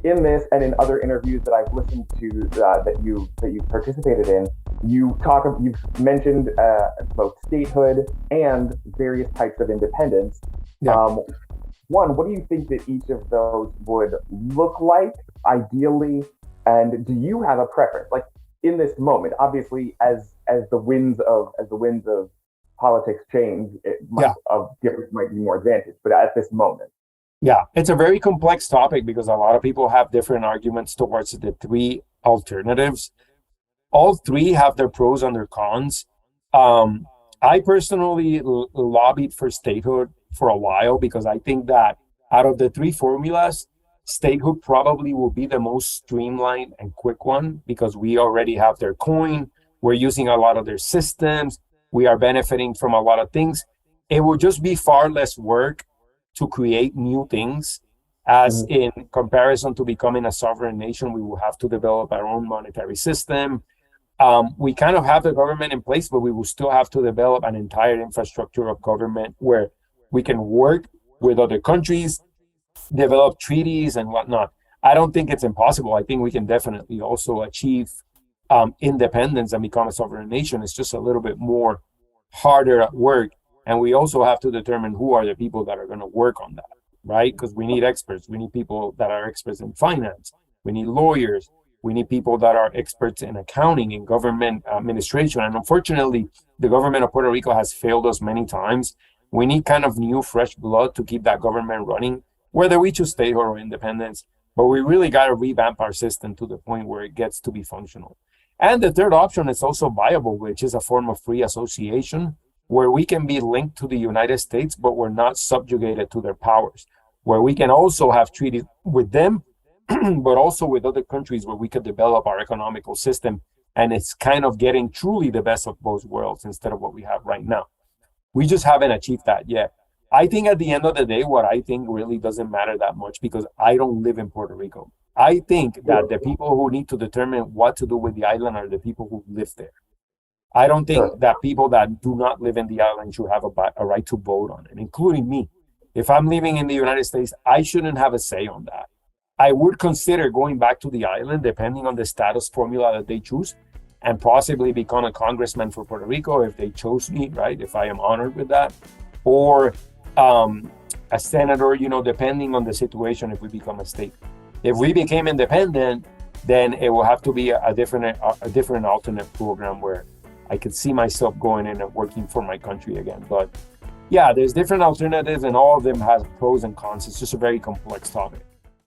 in this and in other interviews that I've listened to that you've participated in, you've mentioned both statehood and various types of independence. Yeah. One, what do you think that each of those would look like ideally, and do you have a preference? Like in this moment, obviously, as the winds of politics change, difference might be more advantage. But at this moment, yeah, it's a very complex topic because a lot of people have different arguments towards the three alternatives. All three have their pros and their cons. I personally lobbied for statehood for a while because I think that out of the three formulas, statehood probably will be the most streamlined and quick one because we already have their coin. We're using a lot of their systems. We are benefiting from a lot of things. It will just be far less work to create new things, as in comparison to becoming a sovereign nation, we will have to develop our own monetary system. We kind of have the government in place, but we will still have to develop an entire infrastructure of government where we can work with other countries, develop treaties and whatnot. I don't think it's impossible. I think we can definitely also achieve independence and become a sovereign nation. It's just a little bit more harder at work. And we also have to determine who are the people that are going to work on that, right? Because we need experts. We need people that are experts in finance. We need lawyers. We need people that are experts in accounting and government administration. And unfortunately, the government of Puerto Rico has failed us many times. We need kind of new, fresh blood to keep that government running, whether we choose statehood or independence. But we really got to revamp our system to the point where it gets to be functional. And the third option is also viable, which is a form of free association, where we can be linked to the United States, but we're not subjugated to their powers, where we can also have treaties with them, but also with other countries where we could develop our economical system. And it's kind of getting truly the best of both worlds instead of what we have right now. We just haven't achieved that yet. I think at the end of the day, what I think really doesn't matter that much because I don't live in Puerto Rico. I think that the people who need to determine what to do with the island are the people who live there. I don't think that people that do not live in the island should have a right to vote on it, including me. If I'm living in the United States, I shouldn't have a say on that. I would consider going back to the island, depending on the status formula that they choose, and possibly become a congressman for Puerto Rico if they chose me, right? If I am honored with that. Or a senator, depending on the situation, if we become a state. If we became independent, then it will have to be a different alternate program where I could see myself going in and working for my country again. But yeah, there's different alternatives and all of them have pros and cons. It's just a very complex topic.